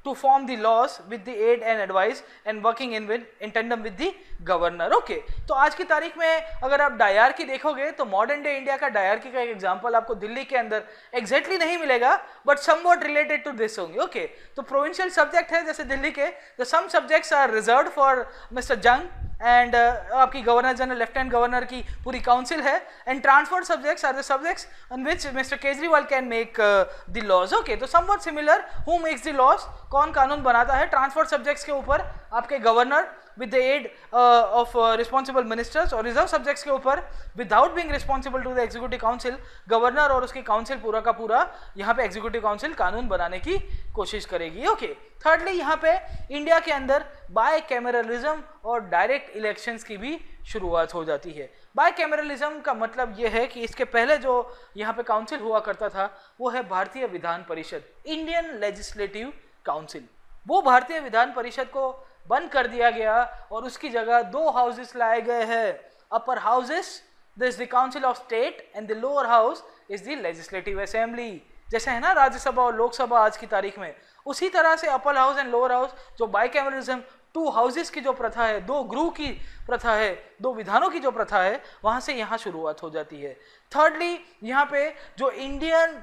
to form the laws with the aid and advice and working in tandem with the governor। Okay, तो आज की तारीख में अगर आप डायरकी देखोगे तो modern day India का डायरकी का एक एग्जांपल आपको दिल्ली के अंदर एग्जैक्टली नहीं मिलेगा, but somewhat related to this होंगे। ओके, तो प्रोविंशियल सब्जेक्ट है जैसे दिल्ली के, तो some subjects are reserved for mister Jung and आपकी गवर्नर जनरल, लेफ्टिनेंट गवर्नर की पूरी काउंसिल है, and transferred subjects are the subjects on which mister Kejriwal can make the laws. Okay, तो somewhat similar, who makes the laws, कौन कानून बनाता है? Transferred subjects के ऊपर आपके governor with the add of responsible ministers, और रिजर्व सब्जेक्ट्स के ऊपर without being responsible to the executive council, governor और उसकी काउंसिल पूरा का पूरा यहाँ पे एग्जीक्यूटिव काउंसिल कानून बनाने की कोशिश करेगी। ओके, थर्डली यहाँ पे इंडिया के अंदर बाय कैमरलिज्म और डायरेक्ट इलेक्शंस की भी शुरुआत हो जाती है। बाय कैमरलिज्म का मतलब ये है कि इसके पहले जो यहाँ पे काउंसिल हुआ करता था वो है भारतीय Vidhan Parishad, Indian legislative council. वो भारतीय विधान परिषद को बंद कर दिया गया और उसकी जगह दो हाउसेस लाए गए हैं। Upper houses this the council of state and the lower house is the legislative assembly. जैसे है ना राज्यसभा और लोकसभा आज की तारीख में, उसी तरह से upper house and lower house, जो बाइकैमरलिज्म, टू हाउसेस की जो प्रथा है, दो गृह की प्रथा है, दो विधानों की जो प्रथा है, वहां से यहाँ शुरुआत हो जाती है। थर्डली यहाँ पे जो इंडियन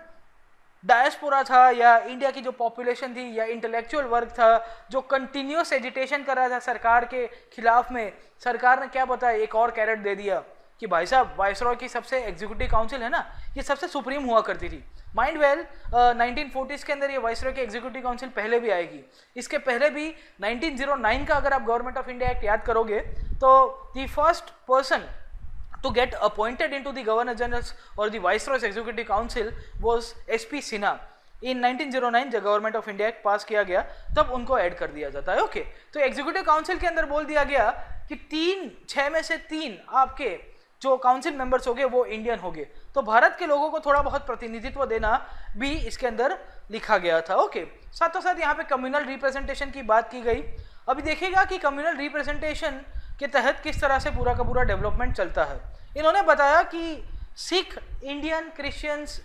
डायस्पोरा था या इंडिया की जो पॉपुलेशन थी या इंटेलेक्चुअल वर्ग था जो कंटिन्यूस एजिटेशन कर रहा था सरकार के खिलाफ में, सरकार ने क्या बताया, एक और कैरेट दे दिया कि भाई साहब वाइसरॉय की सबसे एग्जीक्यूटिव काउंसिल है ना, ये सबसे सुप्रीम हुआ करती थी। माइंड वेल 1940s के अंदर ये वाइसरॉय की एग्जीक्यूटिव काउंसिल पहले भी आएगी। इसके पहले भी 1909 का अगर आप गवर्नमेंट ऑफ इंडिया एक्ट याद करोगे तो the first person to get appointed into the Governor General's or the Viceroy's Executive Council was SP Sinha। In 1909 जब गवर्नमेंट ऑफ इंडिया एक्ट पास किया गया तब उनको ऐड कर दिया जाता है। ओके, तो एग्जीक्यूटिव काउंसिल के अंदर बोल दिया गया कि 6 में से 3 आपके जो काउंसिल मेंबर्स होंगे वो इंडियन होंगे। तो भारत के लोगों को थोड़ा बहुत प्रतिनिधित्व देना भी इसके अंदर लिखा गया था। ओके, साथों साथ यहाँ पे कम्युनल रिप्रेजेंटेशन की बात की गई। अभी देखिएगा कि कम्युनल रिप्रेजेंटेशन के तहत किस तरह से पूरा का पूरा डेवलपमेंट चलता है। इन्होंने बताया कि Sikh, Indian Christians,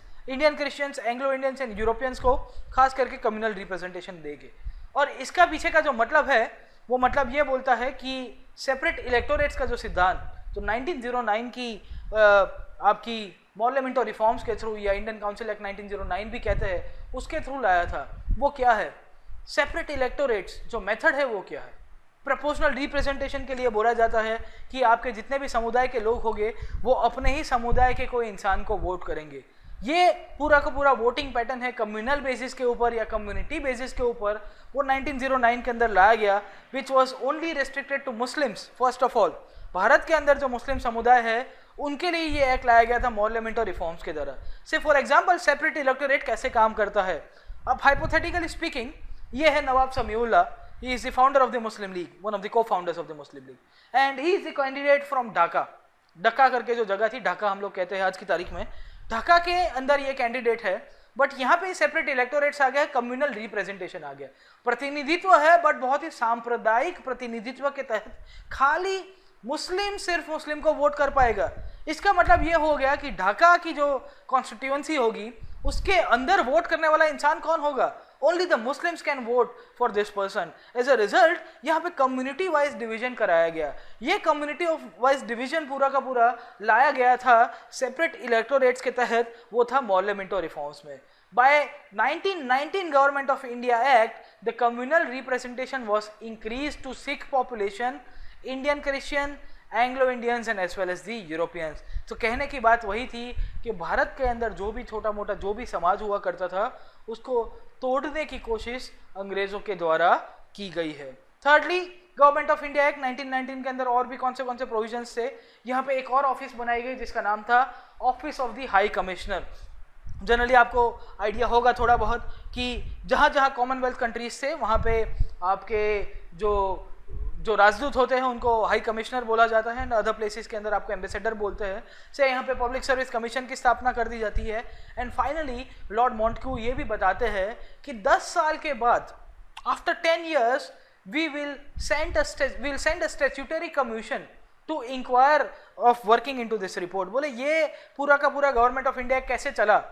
Anglo Indians and Europeans को खास करके कम्युनल रिप्रेजेंटेशन देंगे। और इसका पीछे का जो मतलब है वो मतलब ये बोलता है कि सेपरेट इलेक्टोरेट्स का जो सिद्धांत जो 1909 की आपकी पार्लियामेंट और रिफॉर्म्स के थ्रू या इंडियन काउंसिल एक्ट 1909 भी कहते हैं, उसके थ्रू लाया था, वो क्या है? सेपरेट इलेक्टोरेट्स जो मेथड है वो क्या है? प्रोपोर्शनल रिप्रेजेंटेशन के लिए बोला जाता है कि आपके जितने भी समुदाय के लोग होंगे वो अपने ही समुदाय के कोई इंसान को वोट करेंगे। ये पूरा का पूरा वोटिंग पैटर्न है कम्युनल बेसिस के ऊपर या कम्युनिटी बेसिस के ऊपर, वो 1909 के अंदर लाया गया, which was only restricted to Muslims. First of all Bharat के अंदर जो मुस्लिम समुदाय है उनके लिए ये एक्ट लाया गया था पार्लियामेंट और रिफॉर्म्स के द्वारा। से फॉर एग्जांपल सेपरेट इलेक्टोरेट कैसे काम करता है? अब हाइपोथेटिकली स्पीकिंग, ये है नवाब Samiullah, he is the founder of the Muslim League, one of the co-founders of the Muslim League, and he is the candidate from Dhaka. Dhaka करके जो जगह थी, ढाका हम लोग कहते हैं आज की तारीख में, ढाका के अंदर ये कैंडिडेट है। बट यहाँ पे सेपरेट इलेक्टोरेट्स आ गया, कम्युनल रिप्रेजेंटेशन आ गया, प्रतिनिधित्व है बट बहुत ही सांप्रदायिक प्रतिनिधित्व के तहत खाली मुस्लिम सिर्फ मुस्लिम को वोट कर पाएगा। इसका मतलब ये हो गया कि ढाका की जो कॉन्स्टिट्यूएंसी होगी उसके अंदर वोट करने वाला इंसान कौन होगा? Only the Muslims can vote for this person. As a result यहाँ पे कम्युनिटी वाइज डिवीजन कराया गया। ये कम्युनिटी वाइज डिवीजन पूरा का पूरा लाया गया था सेपरेट इलेक्टोरेट्स के तहत, वो था पार्लियामेंट और रिफॉर्म्स में। By 1919 Government of India Act the communal representation was increase to Sikh population, Indian Christian, Anglo Indians and as well as the Europeans. तो कहने की बात वही थी कि भारत के अंदर जो भी छोटा मोटा जो भी समाज हुआ करता था उसको तोड़ने की कोशिश अंग्रेजों के द्वारा की गई है। Thirdly, government of India act 1919 के अंदर और भी कौन से प्रोविजंस थे? यहाँ पे एक और ऑफिस बनाई गई जिसका नाम था office of the high commissioner. Generally आपको आइडिया होगा थोड़ा बहुत कि जहाँ जहाँ कॉमनवेल्थ कंट्रीज थे वहाँ पे आपके जो राजदूत होते हैं उनको हाई कमिश्नर बोला जाता है, अदर प्लेसेस के अंदर आपको एम्बेसडर बोलते हैं। से यहाँ पे पब्लिक सर्विस कमीशन की स्थापना कर दी जाती है। एंड फाइनली लॉर्ड मॉन्टक्यू ये भी बताते हैं कि 10 साल के बाद after 10 years we will send a statutory commission to inquire of working into this report। बोले ये पूरा का पूरा गवर्नमेंट ऑफ इंडिया कैसे चला,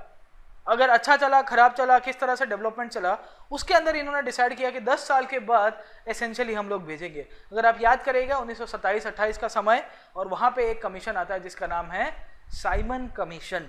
अगर अच्छा चला, खराब चला, किस तरह से डेवलपमेंट चला, उसके अंदर इन्होंने डिसाइड किया कि 10 साल के बाद एसेंशियली हम लोग भेजेंगे। अगर आप याद करेंगे 1927-28 का समय, और वहाँ पे एक कमीशन आता है जिसका नाम है साइमन कमीशन।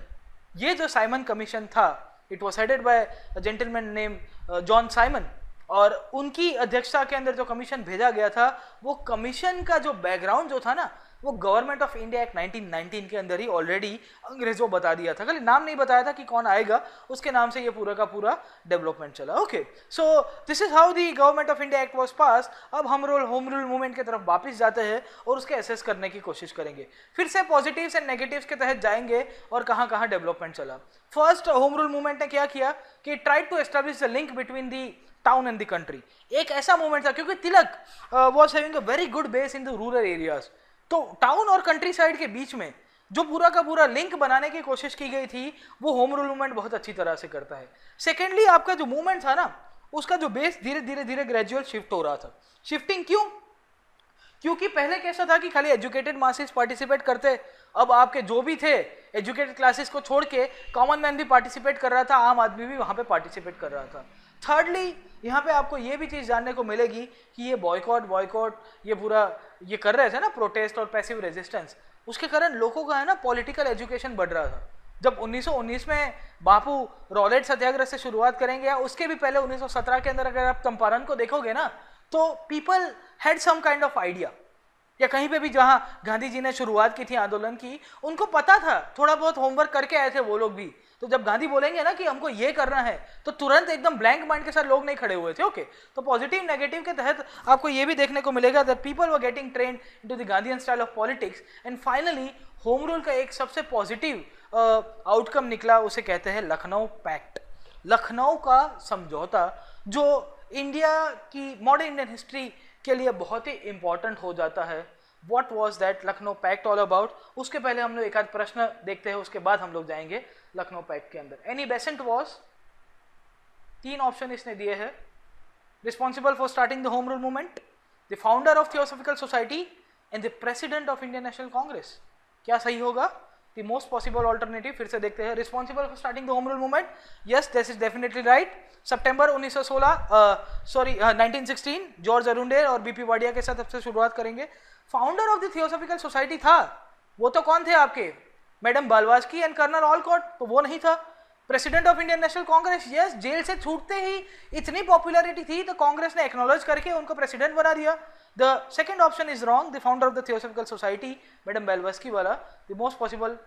ये जो साइमन कमीशन था, it was headed by a gentleman name John Simon, और उनकी अध्यक्षता के अंदर जो कमीशन भेजा गया था, वो कमीशन का जो बैकग्राउंड जो था ना, वो गवर्नमेंट ऑफ इंडिया एक्ट 1919 के अंदर ही ऑलरेडी अंग्रेजों बता दिया था, खाली नाम नहीं बताया था कि कौन आएगा, उसके नाम से ये पूरा का पूरा डेवलपमेंट चला। Okay, so this is how the government of India act was pass. अब हम होम रूल मूवमेंट की तरफ वापस जाते हैं और उसके एसेस करने की कोशिश करेंगे, फिर से पॉजिटिव्स एंड नेगेटिव्स के तहत जाएंगे और कहाँ कहाँ डेवलपमेंट चला। फर्स्ट, होम रूल मूवमेंट ने क्या किया कि try to establish the link between the town and the country. एक ऐसा मूवमेंट था क्योंकि Tilak was having a very good base in the rural areas, तो टाउन और कंट्री साइड के बीच में जो पूरा का पूरा लिंक बनाने की कोशिश की गई थी, वो होम रूल मूवमेंट बहुत अच्छी तरह से करता है। सेकेंडली, आपका जो मूवमेंट था ना, उसका जो बेस धीरे धीरे धीरे ग्रेजुअल शिफ्ट हो रहा था। शिफ्टिंग क्यों? क्योंकि पहले कैसा था कि खाली एजुकेटेड मासेस पार्टिसिपेट करते, अब आपके जो भी थे एजुकेटेड क्लासेस को छोड़ के कॉमन मैन भी पार्टिसिपेट कर रहा था, आम आदमी भी वहाँ पे पार्टिसिपेट कर रहा था। थर्डली, यहाँ पे आपको ये भी चीज़ जानने को मिलेगी कि ये बॉयकॉट ये पूरा ये कर रहे थे ना, प्रोटेस्ट और पैसिव रेजिस्टेंस, उसके कारण लोगों का है ना पॉलिटिकल एजुकेशन बढ़ रहा था। जब 1919 में बापू रॉलेट सत्याग्रह से शुरुआत करेंगे, या उसके भी पहले 1917 के अंदर अगर आप चंपारण को देखोगे ना, तो people had some kind of idea, या कहीं पे भी जहाँ गांधी जी ने शुरुआत की थी आंदोलन की, उनको पता था, थोड़ा बहुत होमवर्क करके आए थे वो लोग भी। तो जब गांधी बोलेंगे ना कि हमको ये करना है, तो तुरंत एकदम ब्लैंक माइंड के साथ लोग नहीं खड़े हुए थे। ओके, तो पॉजिटिव नेगेटिव के तहत आपको ये भी देखने को मिलेगा that people were getting trained into the Gandhian style of politics. And finally, home rule का एक सबसे पॉजिटिव आउटकम निकला, उसे कहते हैं लखनऊ पैक्ट, लखनऊ का समझौता, जो इंडिया की मॉडर्न इंडियन हिस्ट्री के लिए बहुत ही इंपॉर्टेंट हो जाता है। What was that Lucknow pact all about. उसके पहले हम लोग एक आध प्रश्न देखते हैं, उसके बाद हम लोग जाएंगे लखनऊ पैक्ट के अंदर। एनी बेसेंट वाज, 3 ऑप्शन इसने दिए हैं, responsible for starting the home rule movement, the founder of theosophical society and the president of Indian national Congress. क्या सही होगा? द मोस्ट पॉसिबल ऑल्टरनेटिव फिर से देखते हैं। Responsible for starting the home rule movement, yes this is definitely right. September 1916 George Arundale और BP Wadia के साथ सबसे शुरुआत करेंगे। Founder of the theosophical society था, वो तो कौन थे आपके? Madam Blavatsky and colonel Olcott, तो वो नहीं था। President of Indian national congress, yes, jail से छूटते ही इतनी पॉपुलैरिटी थी तो कांग्रेस ने एक्नॉलेज करके उनको प्रेसिडेंट बना दिया। The second option is wrong, the founder of the theosophical society madam Blavatsky वाला। द मोस्ट पॉसिबल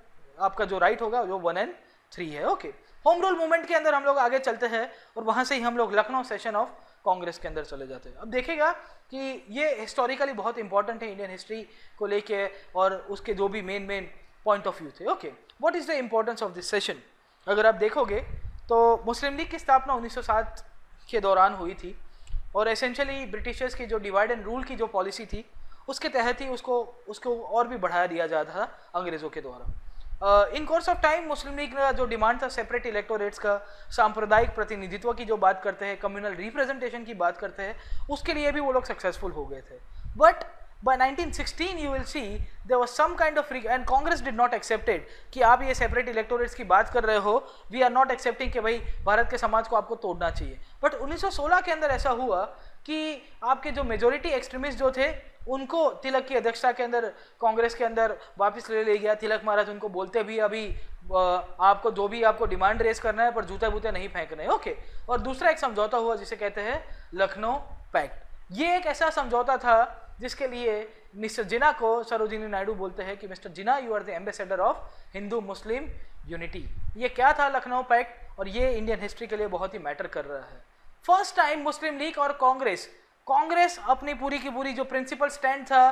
आपका जो राइट होगा जो 1 और 3 है। ओके, होम रूल मूवमेंट के अंदर हम लोग आगे चलते हैं और वहां से ही हम लोग लखनऊ सेशन ऑफ कांग्रेस के अंदर चले जाते हैं। अब देखिएगा कि ये हिस्टोरिकली बहुत इंपॉर्टेंट है इंडियन हिस्ट्री को लेके और उसके जो भी मेन पॉइंट ऑफ व्यू थे। Okay, what is the importance of this session? अगर आप देखोगे तो मुस्लिम लीग की स्थापना 1907 के दौरान हुई थी और एसेंशियली ब्रिटिशर्स की जो डिवाइड एंड रूल की जो पॉलिसी थी उसके तहत ही उसको और भी बढ़ाया दिया जाता था अंग्रेज़ों के द्वारा। In course of time Muslim league का जो डिमांड था सेपरेट इलेक्टोरेट्स का, सांप्रदायिक प्रतिनिधित्व की जो बात करते हैं, कम्युनल रिप्रेजेंटेशन की बात करते हैं, उसके लिए भी वो लोग सक्सेसफुल हो गए थे। But by 1916 you will see there was some kind of and Congress did not accept it कि आप ये separate electorates की बात कर रहे हो, we are not accepting कि भाई भारत के समाज को आपको तोड़ना चाहिए। बट 1916 के अंदर ऐसा हुआ कि आपके जो मेजोरिटी एक्सट्रीमिस्ट जो थे उनको तिलक की अध्यक्षता के अंदर कांग्रेस के अंदर वापस ले गया। तिलक महाराज उनको बोलते भी अभी आपको जो भी आपको डिमांड रेस करना है पर जूते बूते नहीं फेंकने हैं। ओके, और दूसरा एक समझौता हुआ जिसे कहते हैं लखनऊ पैक्ट। ये एक ऐसा समझौता था जिसके लिए मिस्टर जिन्ना को सरोजिनी नायडू बोलते हैं कि mister Jinnah you are the ambassador of Hindu Muslim unity. ये क्या था लखनऊ पैक्ट, और ये इंडियन हिस्ट्री के लिए बहुत ही मैटर कर रहा है। फर्स्ट टाइम मुस्लिम लीग और कांग्रेस अपनी पूरी की पूरी जो प्रिंसिपल स्टैंड था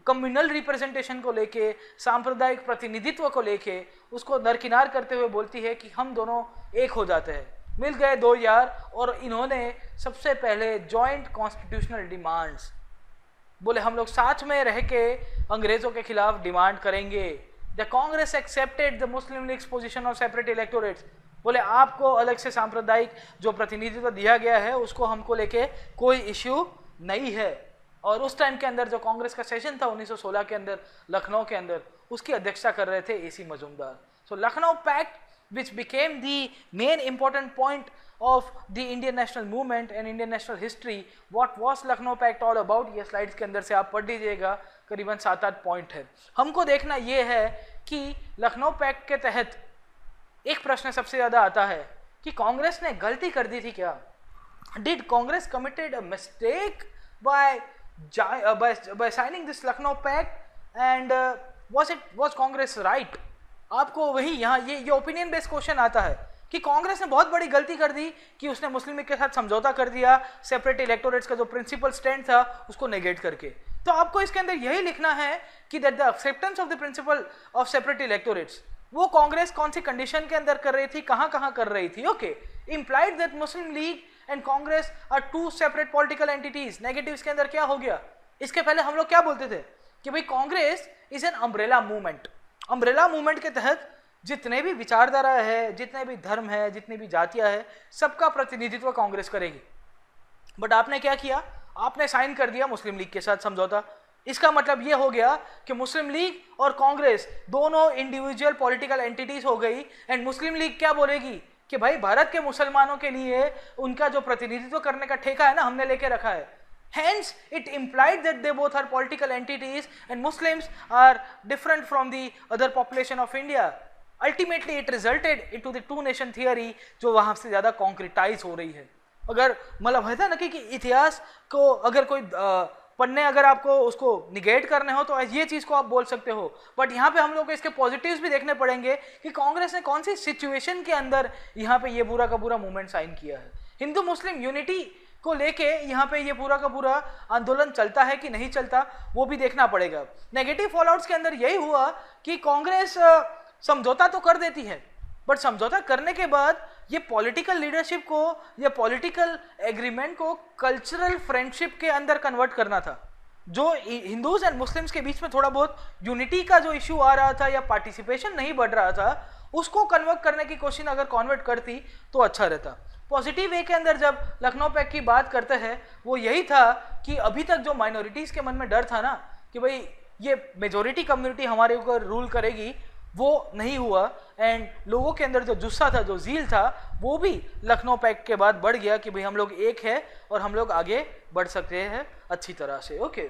कम्युनल रिप्रेजेंटेशन को लेके, सांप्रदायिक प्रतिनिधित्व को लेके, उसको दरकिनार करते हुए बोलती है कि हम दोनों एक हो जाते हैं। मिल गए 2 यार और इन्होंने सबसे पहले जॉइंट कॉन्स्टिट्यूशनल डिमांड्स बोले हम लोग साथ में रह के अंग्रेजों के खिलाफ डिमांड करेंगे। The Congress accepted the Muslim leagues position of separate electorates, बोले आपको अलग से सांप्रदायिक जो प्रतिनिधित्व दिया गया है उसको हमको लेके कोई इश्यू नहीं है। और उस टाइम के अंदर जो कांग्रेस का सेशन था 1916 के अंदर लखनऊ के अंदर, उसकी अध्यक्षता कर रहे थे AC Majumdar. So Lucknow pact which became the main important point of the Indian national movement and Indian national history. What was Lucknow Pact all about? ये स्लाइड्स के अंदर से आप पढ़ लीजिएगा, करीबन 7-8 पॉइंट है। हमको देखना ये है कि लखनऊ पैक्ट के तहत एक प्रश्न सबसे ज़्यादा आता है कि कांग्रेस ने गलती कर दी थी क्या? Did Congress committed a mistake by signing this Lucknow Pact and was Congress right? आपको वही यहाँ ये ओपिनियन बेस्ड क्वेश्चन आता है कि कांग्रेस ने बहुत बड़ी गलती कर दी कि उसने मुस्लिम लीग के साथ समझौता कर दिया, सेपरेट इलेक्टोरेट्स का जो प्रिंसिपल स्टैंड था उसको नेगेट करके। तो आपको इसके अंदर यही लिखना है कि that the acceptance of the principle of separate electorates वो कांग्रेस कौन सी कंडीशन के अंदर कर रही थी, कहाँ कर रही थी। Okay, implied that Muslim League and Congress are 2 separate political entities. Negative के अंदर क्या हो गया? इसके पहले हम लोग क्या बोलते थे कि भाई Congress is an umbrella movement. Umbrella movement के तहत जितने भी विचारधारा है, जितने भी धर्म है, जितनी भी जातियां है, सबका प्रतिनिधित्व कांग्रेस करेगी। बट आपने क्या किया? आपने साइन कर दिया मुस्लिम लीग के साथ समझौता। इसका मतलब ये हो गया कि मुस्लिम लीग और कांग्रेस दोनों इंडिविजुअल पॉलिटिकल एंटिटीज हो गई। एंड मुस्लिम लीग क्या बोलेगी कि भाई भारत के मुसलमानों के लिए उनका जो प्रतिनिधित्व करने का ठेका है ना, हमने लेके रखा है। Hence, it implied that they both are political entities and Muslims are different from the other population of India. Ultimately, it resulted into the two nation theory जो वहाँ से ज़्यादा concretize हो रही है। अगर मतलब है ना कि इतिहास को अगर कोई पढ़ने अगर आपको उसको निगेट करने हो तो ये चीज़ को आप बोल सकते हो। बट यहाँ पे हम लोग को इसके पॉजिटिव्स भी देखने पड़ेंगे कि कांग्रेस ने कौन सी सिचुएशन के अंदर यहाँ पे ये पूरा का पूरा मूवमेंट साइन किया है। हिंदू मुस्लिम यूनिटी को लेके यहाँ पे ये पूरा का पूरा आंदोलन चलता है कि नहीं चलता वो भी देखना पड़ेगा। नेगेटिव फॉलोआउट्स के अंदर यही हुआ कि कांग्रेस समझौता तो कर देती है बट समझौता करने के बाद ये पॉलिटिकल लीडरशिप को, ये पॉलिटिकल एग्रीमेंट को कल्चरल फ्रेंडशिप के अंदर कन्वर्ट करना था। जो हिंदूज एंड मुस्लिम्स के बीच में थोड़ा बहुत यूनिटी का जो इश्यू आ रहा था या पार्टिसिपेशन नहीं बढ़ रहा था, उसको कन्वर्ट करने की कोशिश अगर कन्वर्ट करती तो अच्छा रहता। पॉजिटिव वे के अंदर जब लखनऊ पैक्ट की बात करते हैं वो यही था कि अभी तक जो माइनॉरिटीज के मन में डर था ना कि भाई ये मेजोरिटी कम्युनिटी हमारे ऊपर रूल करेगी, वो नहीं हुआ। एंड लोगों के अंदर जो जुस्सा था, जो जील था, वो भी लखनऊ पैक्ट के बाद बढ़ गया कि भाई हम लोग एक है और हम लोग आगे बढ़ सकते हैं अच्छी तरह से। ओके।